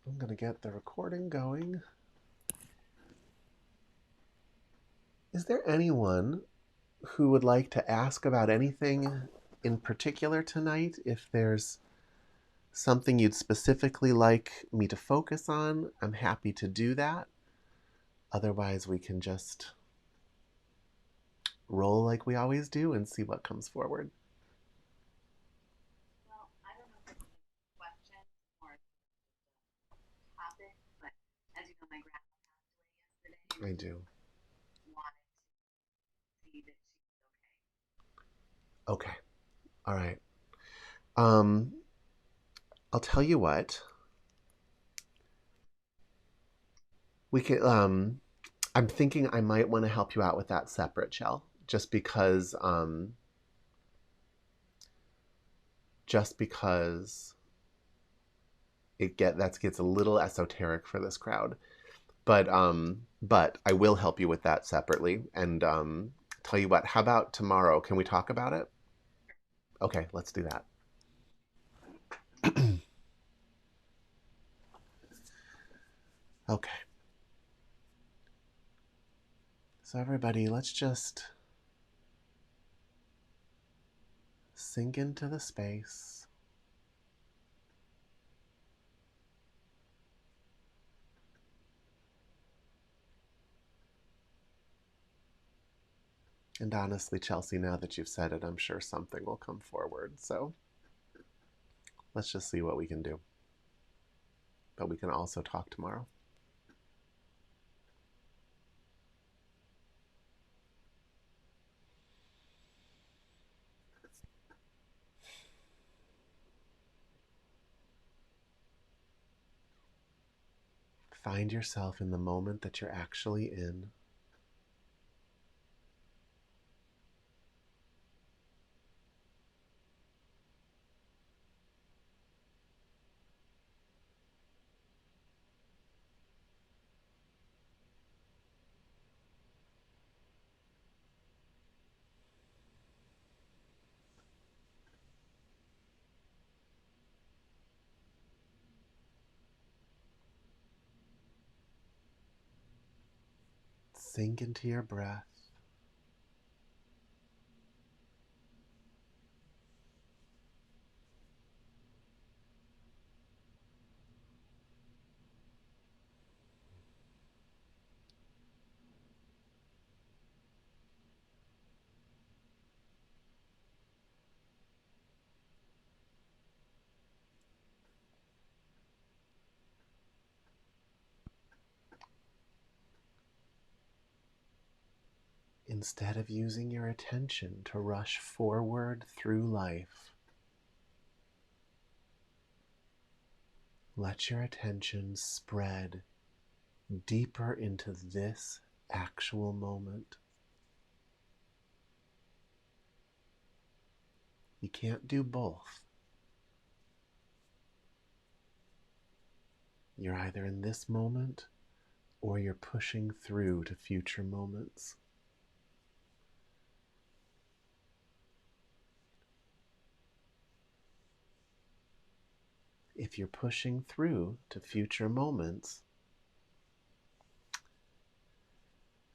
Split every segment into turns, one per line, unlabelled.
I'm going to get the recording going. Is there anyone who would like to ask about anything in particular tonight? If there's something you'd specifically like me to focus on, I'm happy to do that. Otherwise, we can just roll like we always do and see what comes forward.
Well, I don't know if it's a question or a topic, but as you know, my grandma passed away yesterday and
I
just
do.
wanted to see that she was okay.
Okay. All right. Um, I'll tell you what. We can. I'm thinking I might want to help you out with that separate, Shell, just because that gets a little esoteric for this crowd. But I will help you with that separately. And tell you what, how about tomorrow? Can we talk about it? Okay, let's do that. Okay. So everybody, let's just sink into the space. And honestly, Chelsea, now that you've said it, I'm sure something will come forward. So let's just see what we can do. But we can also talk tomorrow. Find yourself in the moment that you're actually in. Sink into your breath. Instead of using your attention to rush forward through life, let your attention spread deeper into this actual moment. You can't do both. You're either in this moment or you're pushing through to future moments. If you're pushing through to future moments,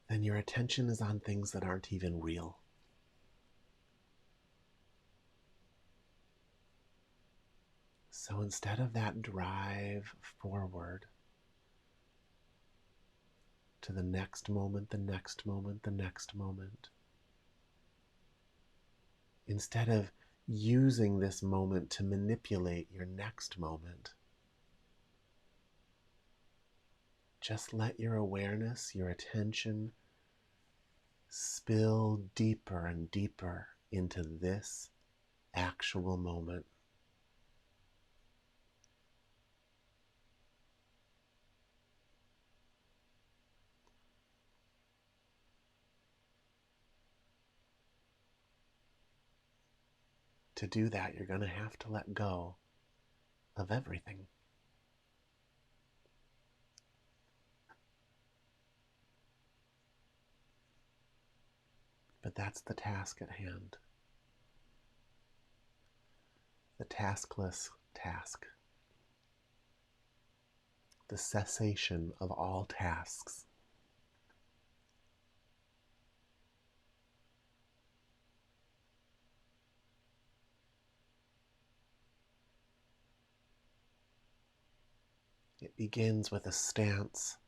then your attention is on things that aren't even real. So instead of that drive forward to the next moment, the next moment, the next moment, instead of using this moment to manipulate your next moment, just let your awareness, your attention spill deeper and deeper into this actual moment. To do that, you're going to have to let go of everything. But that's the task at hand. The taskless task. the cessation of all tasks. It begins with a stance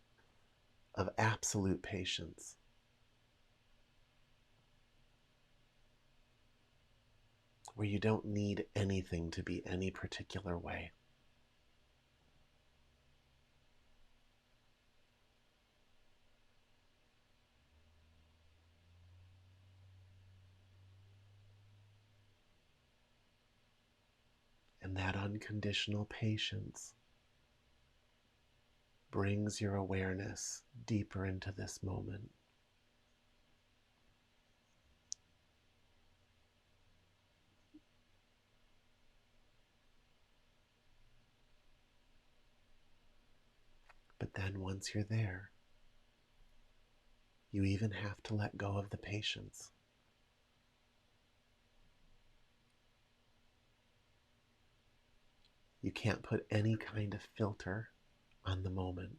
of absolute patience. Where you don't need anything to be any particular way. And that unconditional patience brings your awareness deeper into this moment. But then once you're there, you even have to let go of the patience. You can't put any kind of filter on the moment.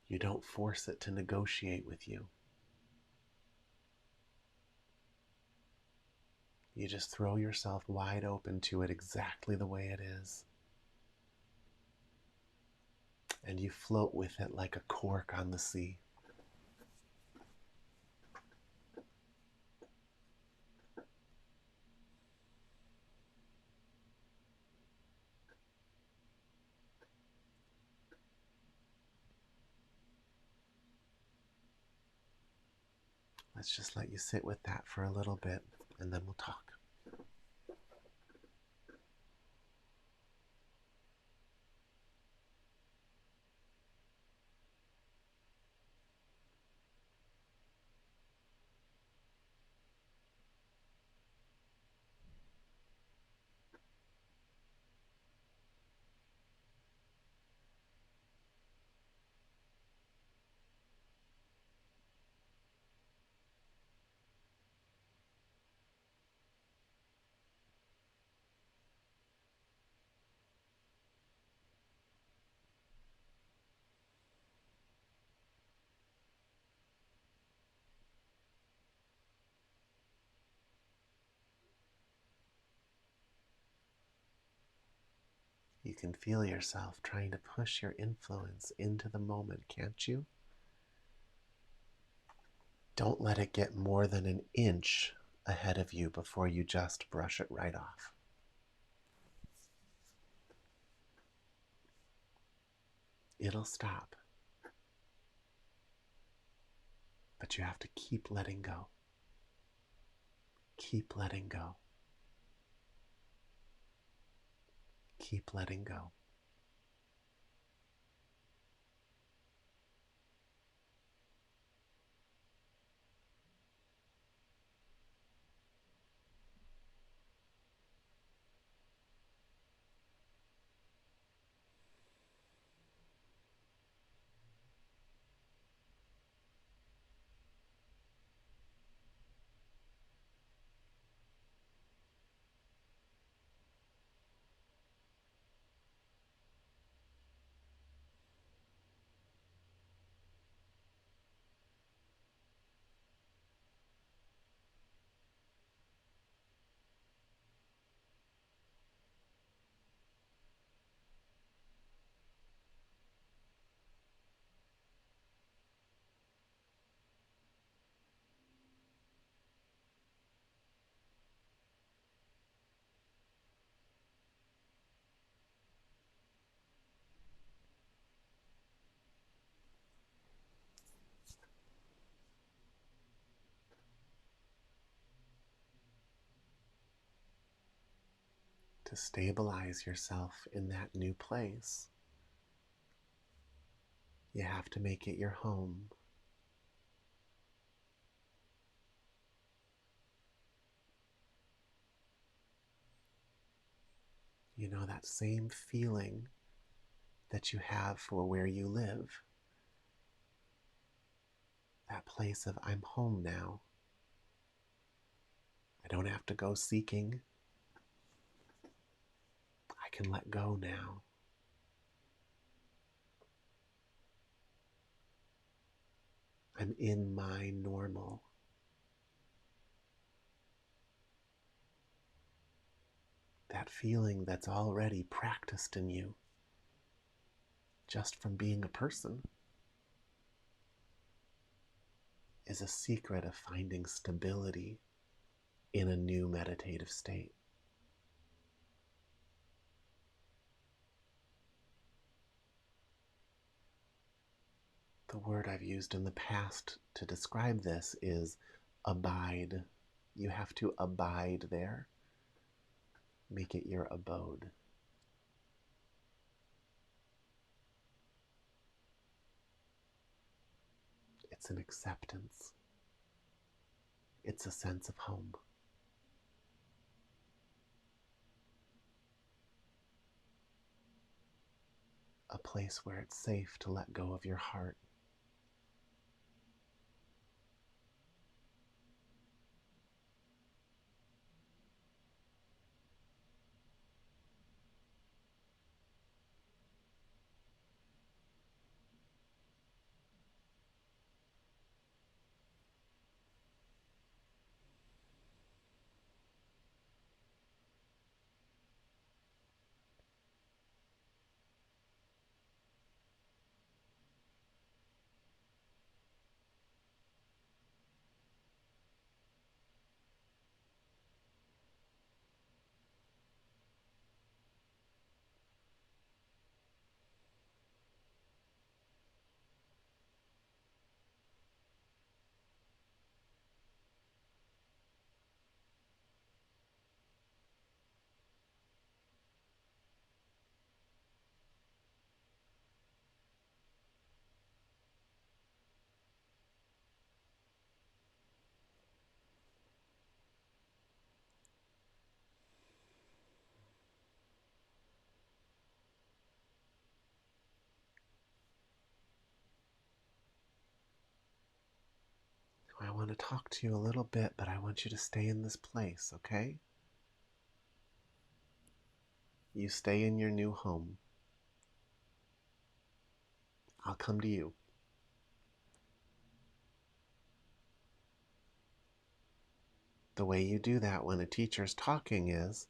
You don't force it to negotiate with you. You just throw yourself wide open to it exactly the way it is. And you float with it like a cork on the sea. Let's just let you sit with that for a little bit, and then we'll talk. You can feel yourself trying to push your influence into the moment, can't you? Don't let it get more than an inch ahead of you before you just brush it right off. It'll stop. But you have to keep letting go. Keep letting go. Keep letting go. To stabilize yourself in that new place, you have to make it your home. You know, that same feeling that you have for where you live. That place of, I'm home now. I don't have to go seeking I can let go now. I'm in my normal. That feeling that's already practiced in you just from being a person is a secret of finding stability in a new meditative state. The word I've used in the past to describe this is abide. You have to abide there. Make it your abode. It's an acceptance. It's a sense of home. A place where it's safe to let go of your heart. I want to talk to you a little bit, but I want you to stay in this place, okay? You stay in your new home. I'll come to you. The way you do that when a teacher's talking is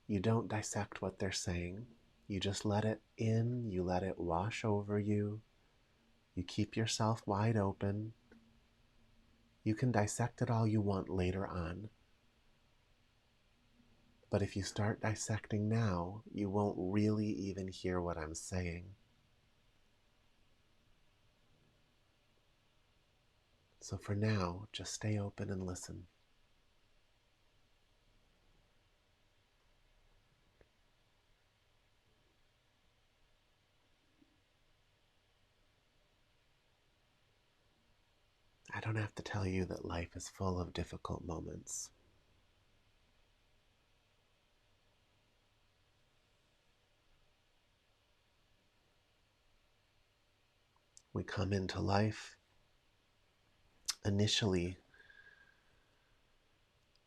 you don't dissect what they're saying. You just let it in, you let it wash over you. You keep yourself wide open. You can dissect it all you want later on. But if you start dissecting now, you won't really even hear what I'm saying. So for now, just stay open and listen. I don't have to tell you that life is full of difficult moments. We come into life initially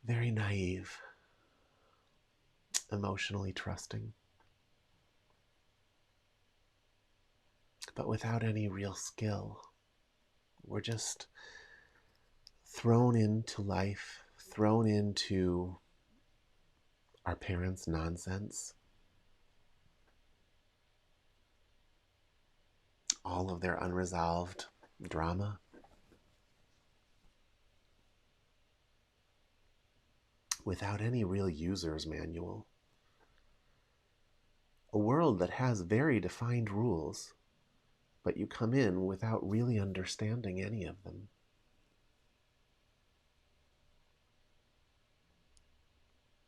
very naive, emotionally trusting, but without any real skill. We're just thrown into life, thrown into our parents' nonsense, all of their unresolved drama, without any real user's manual. A world that has very defined rules, but you come in without really understanding any of them.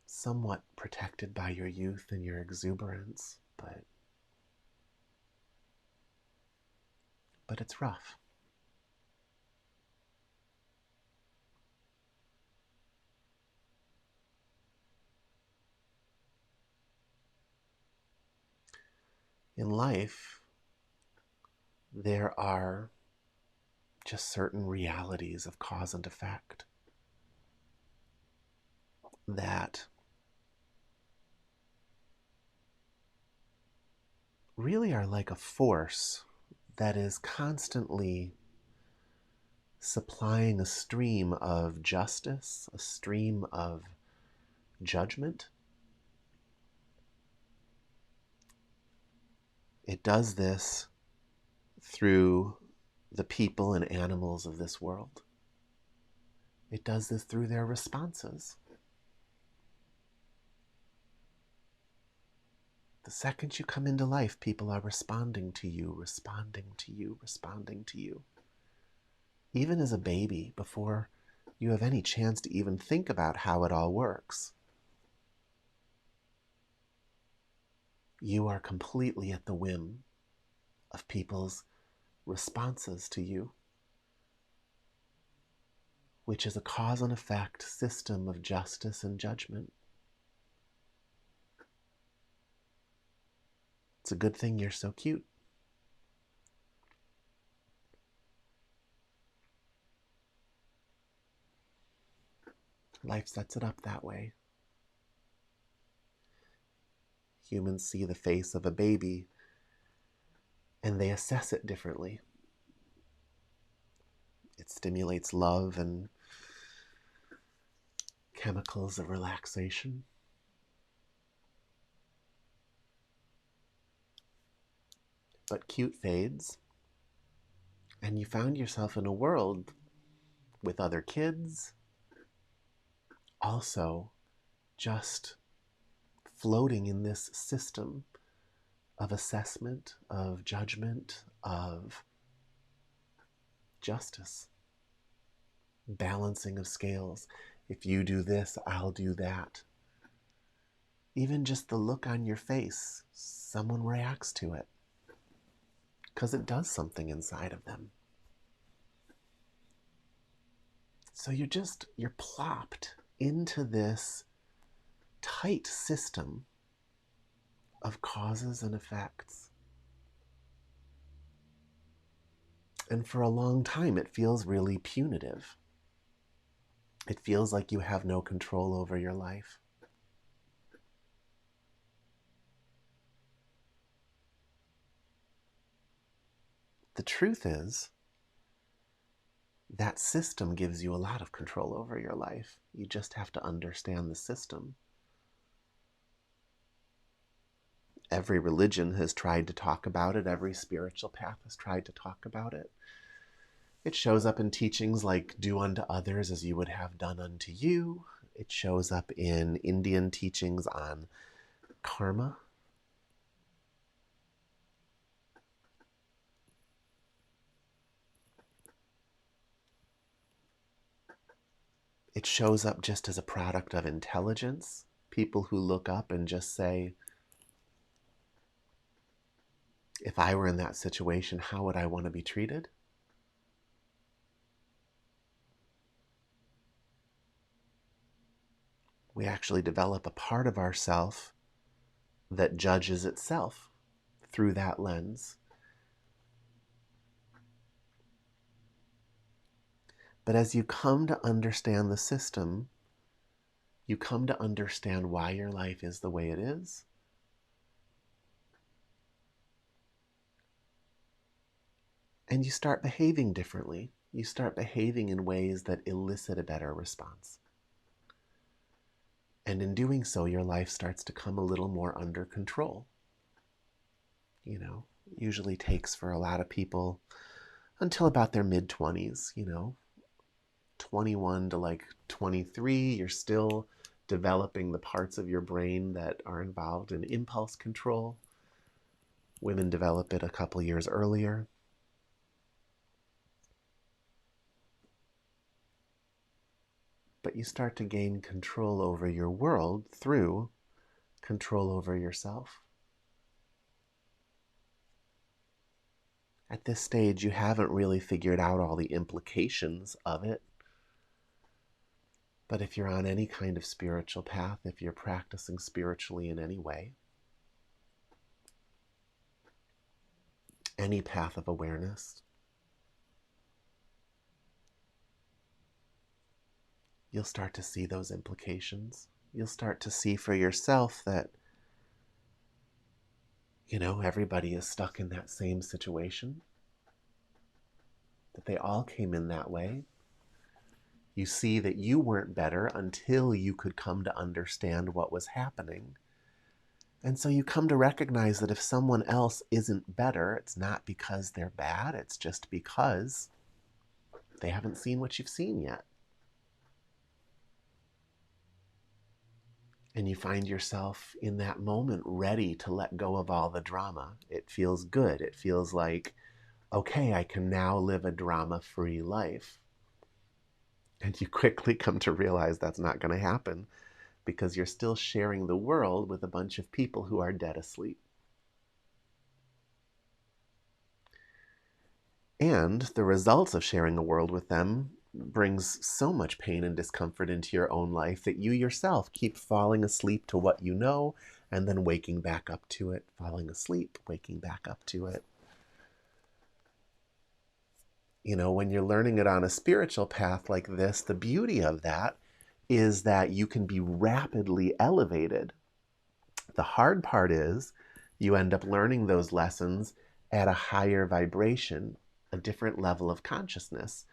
Somewhat protected by your youth and your exuberance, but it's rough. In life, there are just certain realities of cause and effect that really are like a force that is constantly supplying a stream of justice, a stream of judgment. It does this through the people and animals of this world. It does this through their responses. The second you come into life, people are responding to you, responding to you, responding to you. Even as a baby, before you have any chance to even think about how it all works, you are completely at the whim of people's responses to you, which is a cause and effect system of justice and judgment. It's a good thing you're so cute. Life sets it up that way. Humans see the face of a baby and they assess it differently. It stimulates love and chemicals of relaxation. But cute fades, and you found yourself in a world with other kids, also just floating in this system of assessment, of judgment, of justice, balancing of scales. If you do this, I'll do that. Even just the look on your face, someone reacts to it because it does something inside of them. So you're plopped into this tight system of causes and effects. And for a long time, it feels really punitive. It feels like you have no control over your life. The truth is, that system gives you a lot of control over your life. You just have to understand the system. Every religion has tried to talk about it. Every spiritual path has tried to talk about it. It shows up in teachings like do unto others as you would have done unto you. It shows up in Indian teachings on karma. It shows up just as a product of intelligence. People who look up and just say, if I were in that situation, how would I want to be treated? We actually develop a part of ourself that judges itself through that lens. But as you come to understand the system, you come to understand why your life is the way it is. And you start behaving differently. You start behaving in ways that elicit a better response. And in doing so, your life starts to come a little more under control. Usually takes for a lot of people until about their mid-20s, 21 to like 23, you're still developing the parts of your brain that are involved in impulse control. Women develop it a couple years earlier. But you start to gain control over your world through control over yourself. At this stage, you haven't really figured out all the implications of it. But if you're on any kind of spiritual path, if you're practicing spiritually in any way, any path of awareness, you'll start to see those implications. You'll start to see for yourself that Everybody is stuck in that same situation, that they all came in that way. You see that you weren't better until you could come to understand what was happening. And so you come to recognize that if someone else isn't better, it's not because they're bad, it's just because they haven't seen what you've seen yet. And you find yourself in that moment ready to let go of all the drama. It feels good. It feels like, okay, I can now live a drama-free life. And you quickly come to realize that's not going to happen because you're still sharing the world with a bunch of people who are dead asleep. And the results of sharing the world with them brings so much pain and discomfort into your own life that you yourself keep falling asleep to what you know and then waking back up to it, falling asleep, waking back up to it. When you're learning it on a spiritual path like this, the beauty of that is that you can be rapidly elevated. The hard part is you end up learning those lessons at a higher vibration, a different level of consciousness.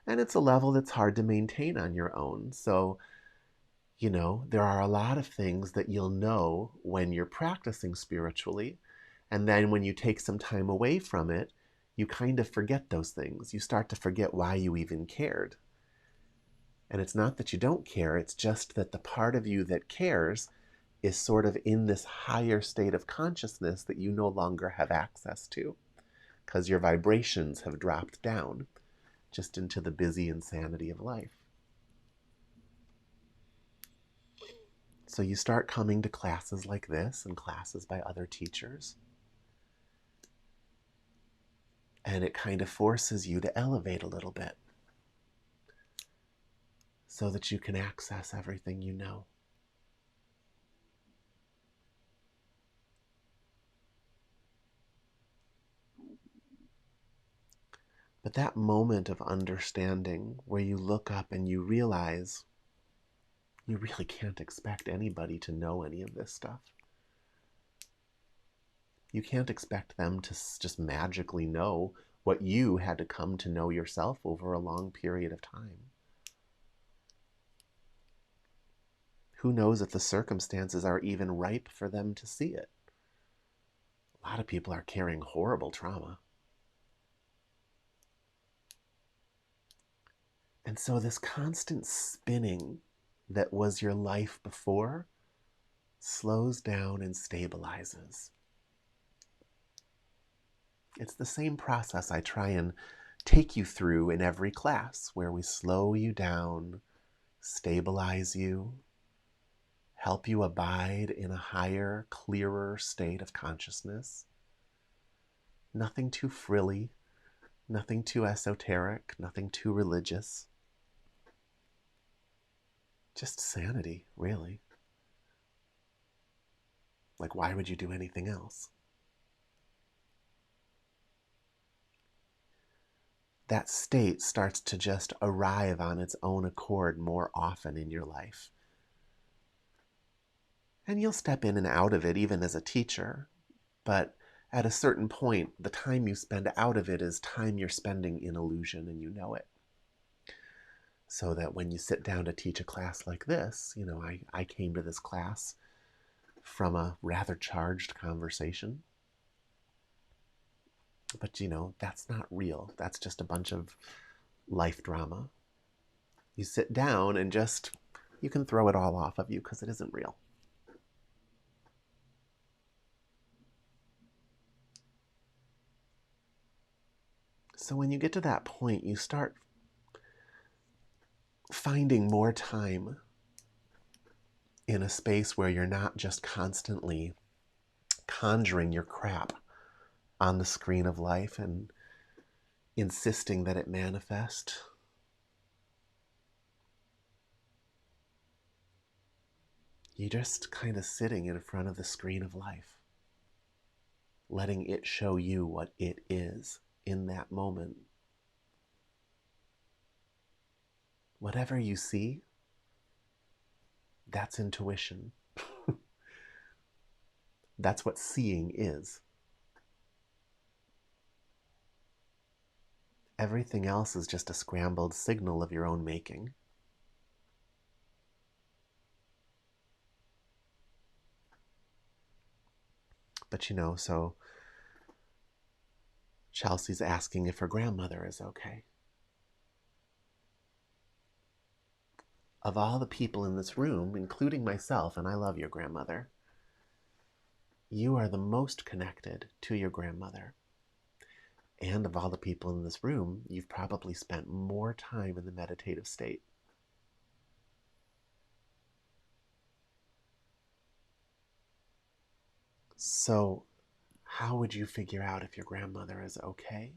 And it's a level that's hard to maintain on your own. So, there are a lot of things that you'll know when you're practicing spiritually. And then when you take some time away from it, you kind of forget those things. You start to forget why you even cared. And it's not that you don't care, it's just that the part of you that cares is sort of in this higher state of consciousness that you no longer have access to because your vibrations have dropped down just into the busy insanity of life. So you start coming to classes like this and classes by other teachers. And it kind of forces you to elevate a little bit so that you can access everything you know. But that moment of understanding where you look up and you realize you really can't expect anybody to know any of this stuff. You can't expect them to just magically know what you had to come to know yourself over a long period of time. Who knows if the circumstances are even ripe for them to see it? A lot of people are carrying horrible trauma. And so this constant spinning that was your life before slows down and stabilizes. It's the same process I try and take you through in every class, where we slow you down, stabilize you, help you abide in a higher, clearer state of consciousness. Nothing too frilly, nothing too esoteric, nothing too religious. Just sanity, really. Like, why would you do anything else? That state starts to just arrive on its own accord more often in your life. And you'll step in and out of it even as a teacher, but at a certain point, the time you spend out of it is time you're spending in illusion, and you know it. So that when you sit down to teach a class like this, I came to this class from a rather charged conversation. But, that's not real. That's just a bunch of life drama. You sit down and you can throw it all off of you because it isn't real. So when you get to that point, you start finding more time in a space where you're not just constantly conjuring your crap on the screen of life and insisting that it manifest. You're just kind of sitting in front of the screen of life, letting it show you what it is in that moment. Whatever you see, that's intuition. That's what seeing is. Everything else is just a scrambled signal of your own making. But so Chelsea's asking if her grandmother is okay. Of all the people in this room, including myself, and I love your grandmother, you are the most connected to your grandmother. And of all the people in this room, you've probably spent more time in the meditative state. So, how would you figure out if your grandmother is okay?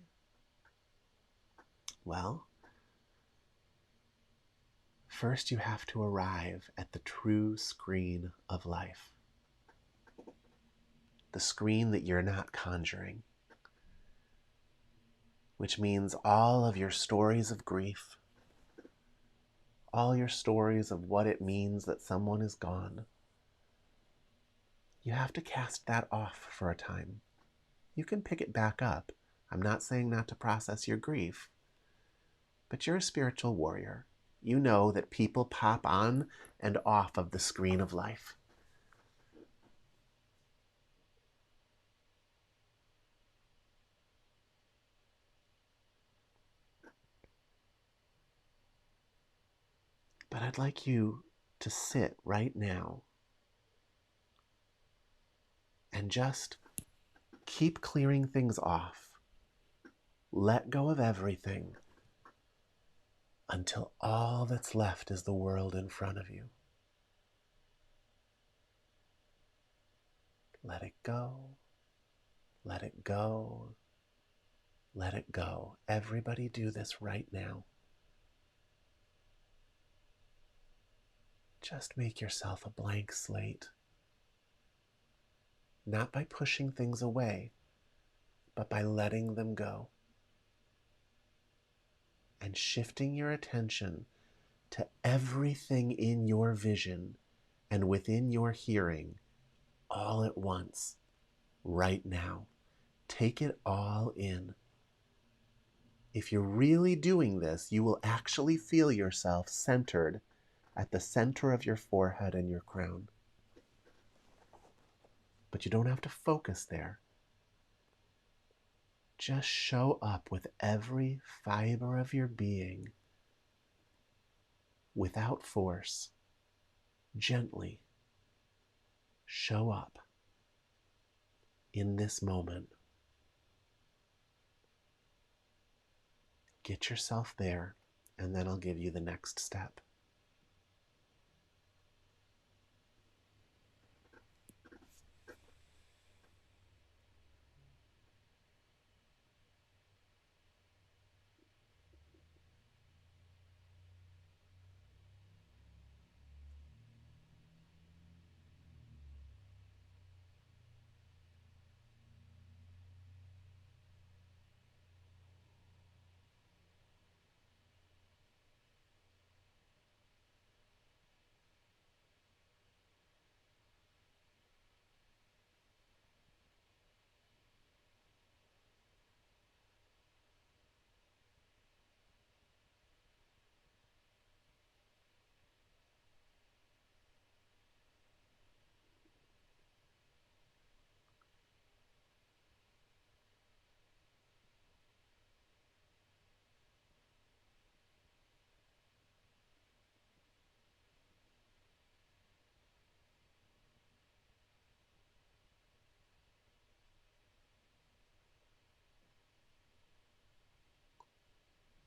Well, first you have to arrive at the true screen of life. The screen that you're not conjuring. Which means all of your stories of grief, all your stories of what it means that someone is gone, you have to cast that off for a time. You can pick it back up. I'm not saying not to process your grief, but you're a spiritual warrior. You know that people pop on and off of the screen of life. But I'd like you to sit right now and just keep clearing things off. Let go of everything until all that's left is the world in front of you. Let it go. Let it go. Let it go. Everybody do this right now. Just make yourself a blank slate. Not by pushing things away, but by letting them go. And shifting your attention to everything in your vision and within your hearing all at once, right now. Take it all in. If you're really doing this, you will actually feel yourself centered at the center of your forehead and your crown. But you don't have to focus there. Just show up with every fiber of your being, without force, gently. Show up in this moment. Get yourself there, and then I'll give you the next step.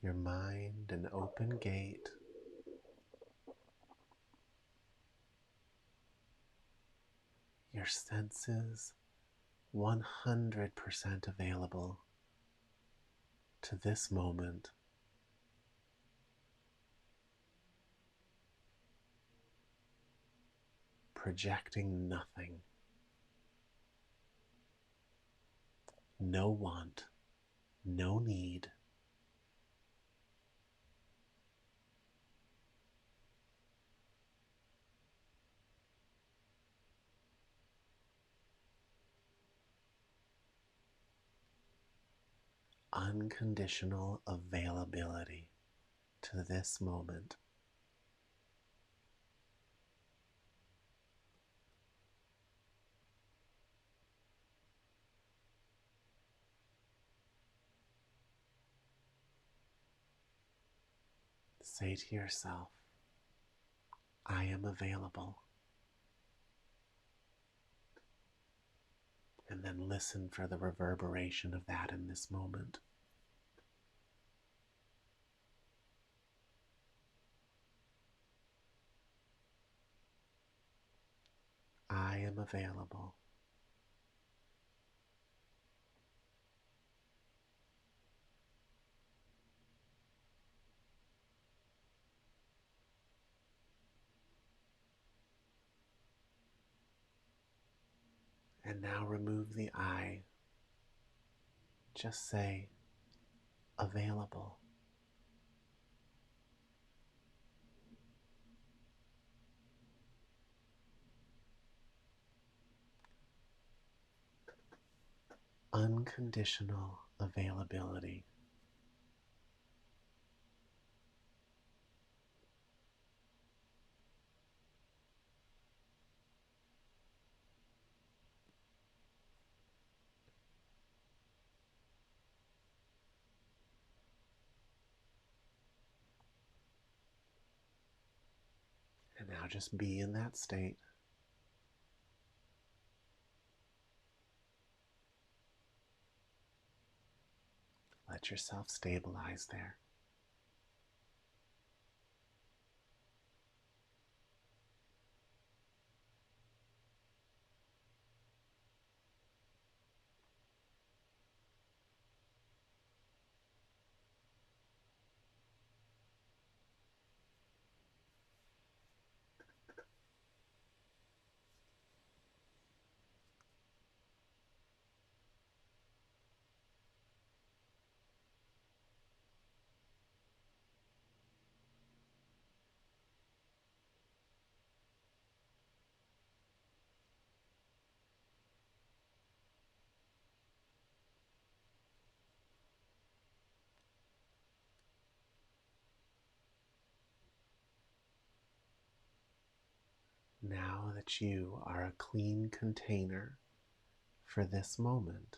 Your mind an open gate. Your senses 100% available to this moment. Projecting nothing. No want, no need. unconditional availability to this moment. Say to yourself, I am available. And then listen for the reverberation of that in this moment. I am available. And now remove the I. Just say, available. Unconditional availability. And now just be in that state. Let yourself stabilize there. Now that you are a clean container for this moment,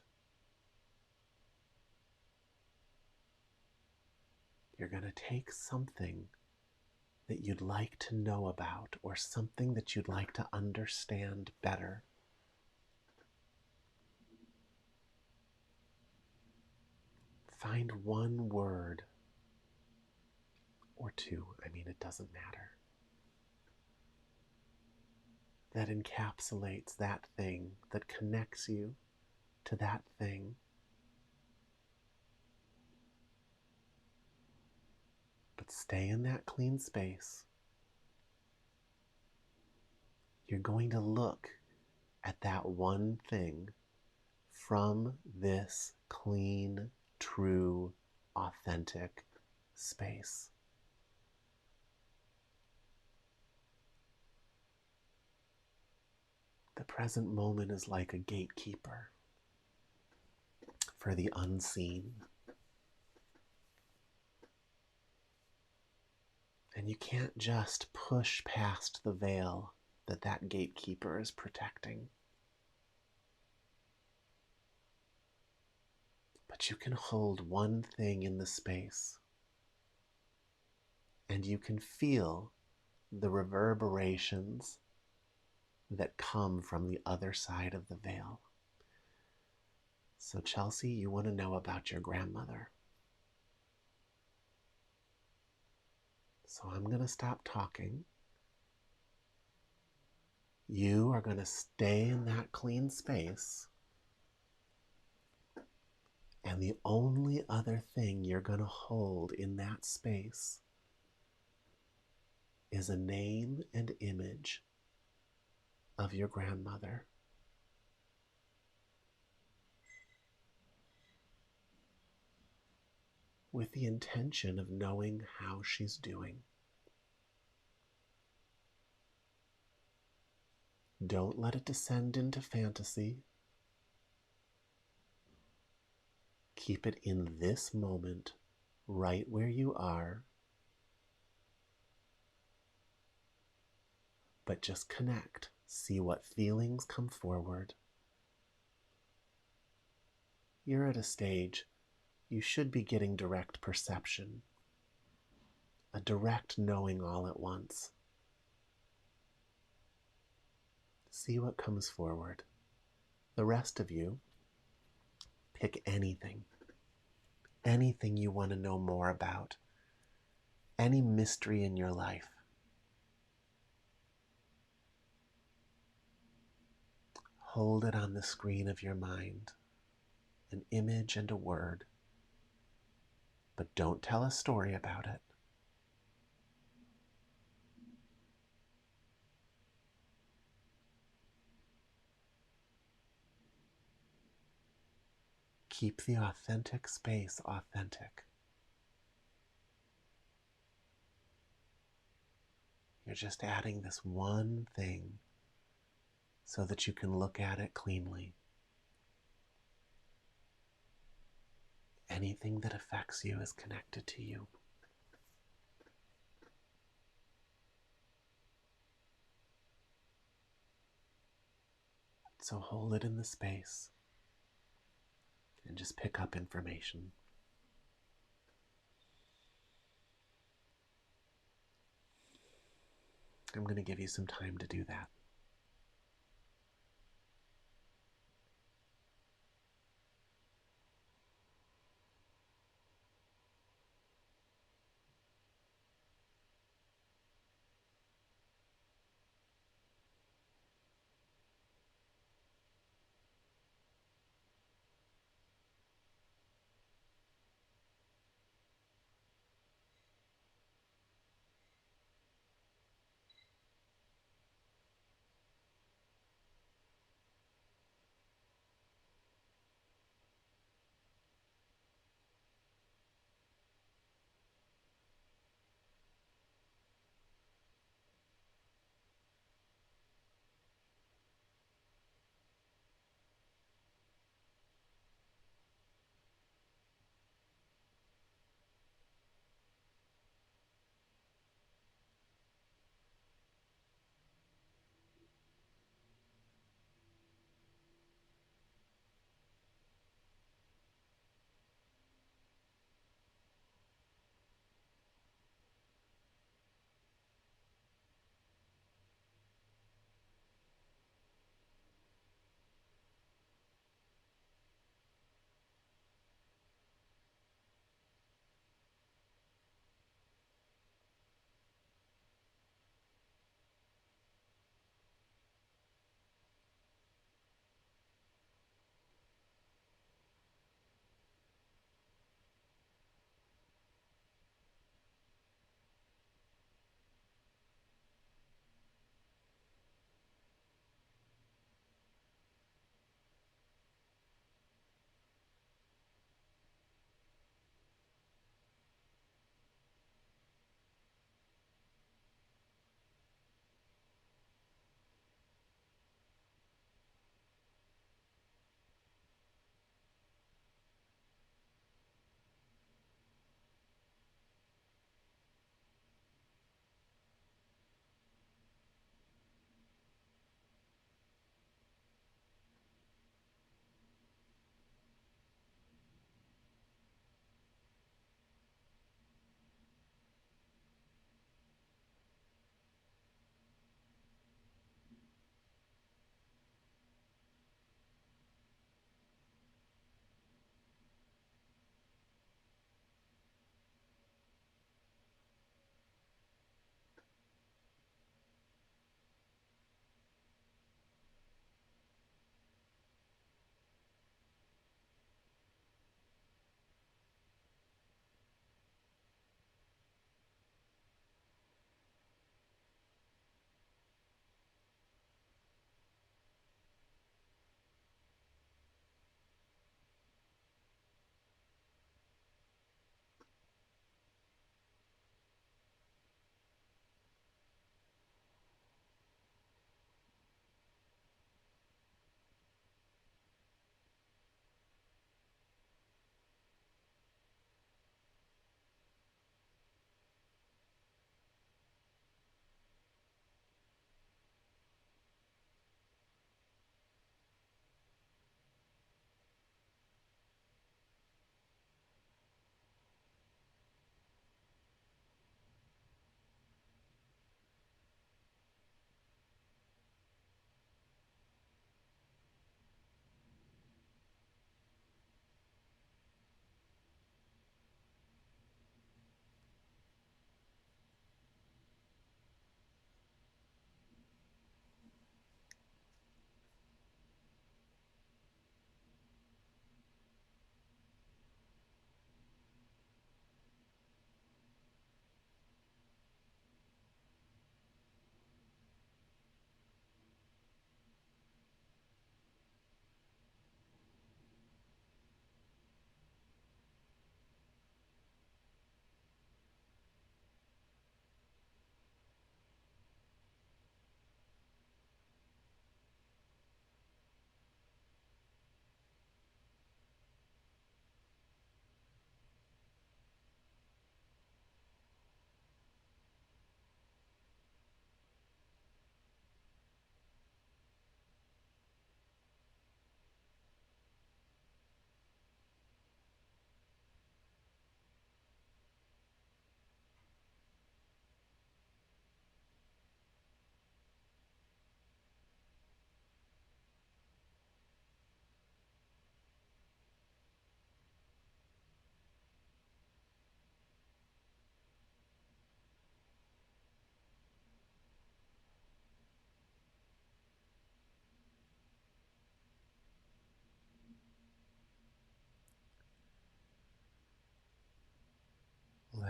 you're going to take something that you'd like to know about or something that you'd like to understand better. Find one word or two, it doesn't matter, that encapsulates that thing, that connects you to that thing. But stay in that clean space. You're going to look at that one thing from this clean, true, authentic space. The present moment is like a gatekeeper for the unseen. And you can't just push past the veil that gatekeeper is protecting. But you can hold one thing in the space, and you can feel the reverberations that come from the other side of the veil. So, Chelsea, you want to know about your grandmother. So I'm going to stop talking. You are going to stay in that clean space. And the only other thing you're going to hold in that space is a name and image of your grandmother. With the intention of knowing how she's doing. Don't let it descend into fantasy. Keep it in this moment, right where you are, but just connect. See what feelings come forward. You're at a stage you should be getting direct perception, a direct knowing all at once. See what comes forward. The rest of you, pick anything you want to know more about, any mystery in your life. Hold it on the screen of your mind, an image and a word, but don't tell a story about it. Keep the authentic space authentic. You're just adding this one thing so that you can look at it cleanly. Anything that affects you is connected to you. So hold it in the space and just pick up information. I'm going to give you some time to do that.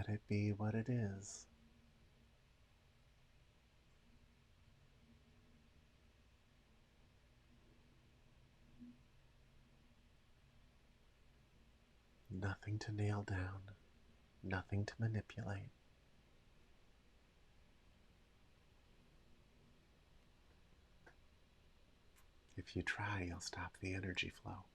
Let it be what it is. Nothing to nail down, nothing to manipulate. If you try, you'll stop the energy flow.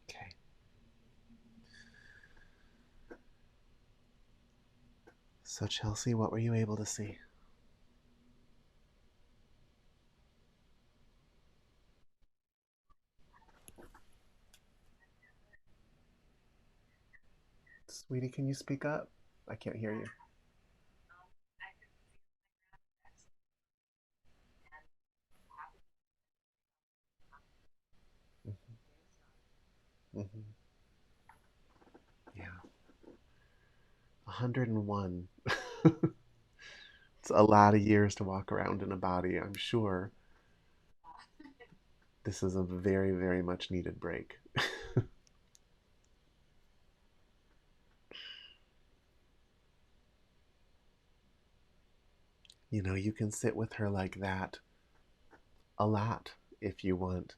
Okay. So, Chelsea, what were you able to see? Sweetie, can you speak up? I can't hear you.
I could feel my grandmother actually, and happy very strong.
Mm-hmm. Yeah. 101. It's a lot of years to walk around in a body, I'm sure. This is a very, very much needed break. You know, you can sit with her like that a lot if you want.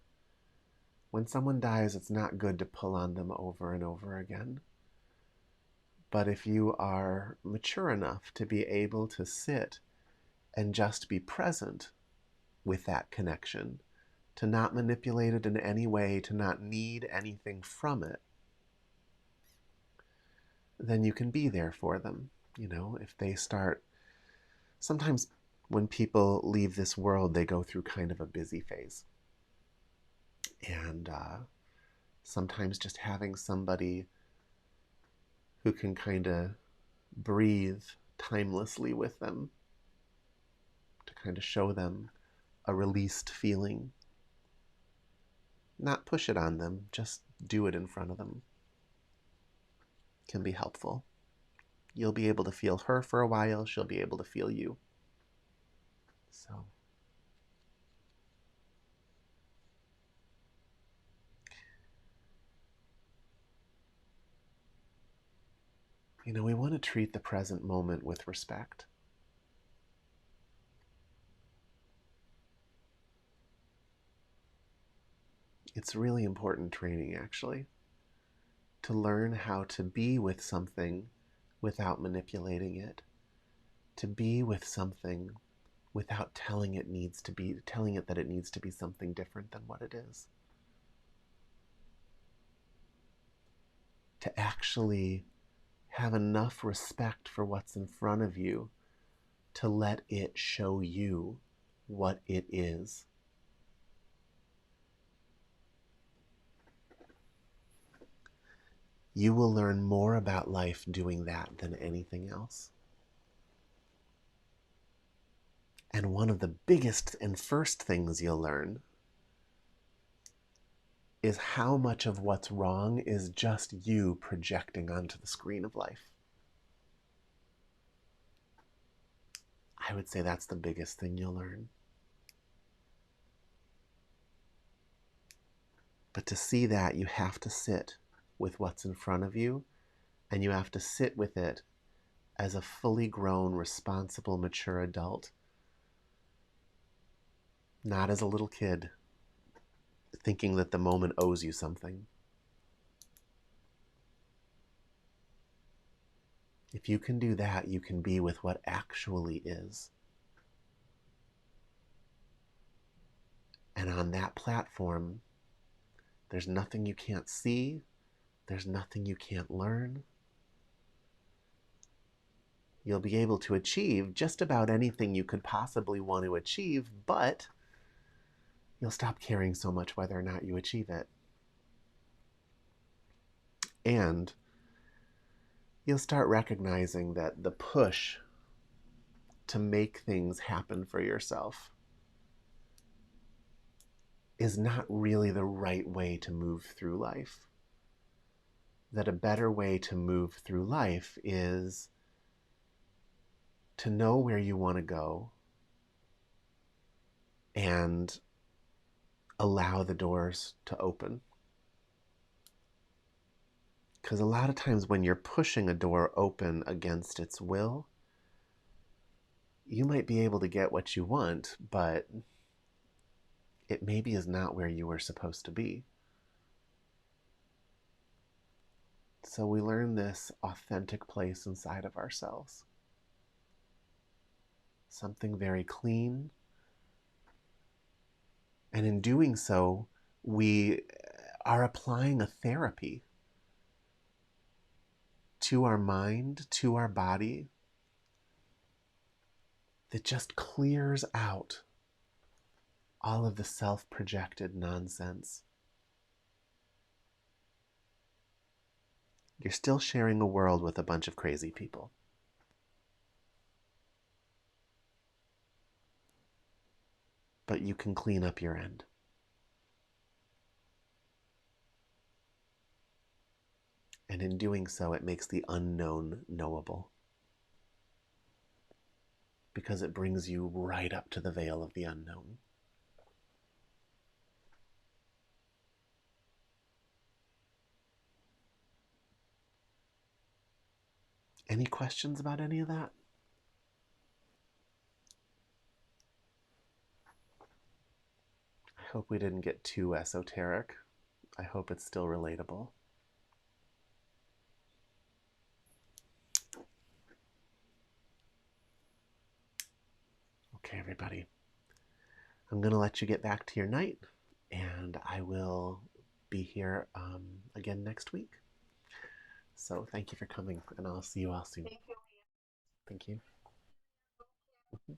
When someone dies, it's not good to pull on them over and over again. But if you are mature enough to be able to sit and just be present with that connection, to not manipulate it in any way, to not need anything from it, then you can be there for them. You know, if they start, sometimes when people leave this world, they go through kind of a busy phase. And sometimes just having somebody who can kind of breathe timelessly with them to kind of show them a released feeling. Not push it on them, just do it in front of them. Can be helpful. You'll be able to feel her for a while, she'll be able to feel you. So, you know, we want to treat the present moment with respect. It's really important training, actually, to learn how to be with something without manipulating it, to be with something without telling it that it needs to be something different than what it is. To actually have enough respect for what's in front of you to let it show you what it is. You will learn more about life doing that than anything else. And one of the biggest and first things you'll learn is how much of what's wrong is just you projecting onto the screen of life. I would say that's the biggest thing you'll learn. But to see that, you have to sit with what's in front of you, and you have to sit with it as a fully grown, responsible, mature adult, not as a little kid thinking that the moment owes you something. If you can do that, you can be with what actually is. And on that platform, there's nothing you can't see, there's nothing you can't learn. You'll be able to achieve just about anything you could possibly want to achieve, but you'll stop caring so much whether or not you achieve it. And you'll start recognizing that the push to make things happen for yourself is not really the right way to move through life. That a better way to move through life is to know where you want to go and allow the doors to open. Because a lot of times when you're pushing a door open against its will, you might be able to get what you want, but it maybe is not where you were supposed to be. So we learn this authentic place inside of ourselves. Something very clean. And in doing so, we are applying a therapy to our mind, to our body, that just clears out all of the self-projected nonsense. You're still sharing a world with a bunch of crazy people. But you can clean up your end. And in doing so, it makes the unknown knowable. Because it brings you right up to the veil of the unknown. Any questions about any of that? I hope we didn't get too esoteric. I hope it's still relatable. Okay, everybody. I'm going to let you get back to your night, and I will be here again next week. So thank you for coming, and I'll see you all soon.
Thank you.
Thank you.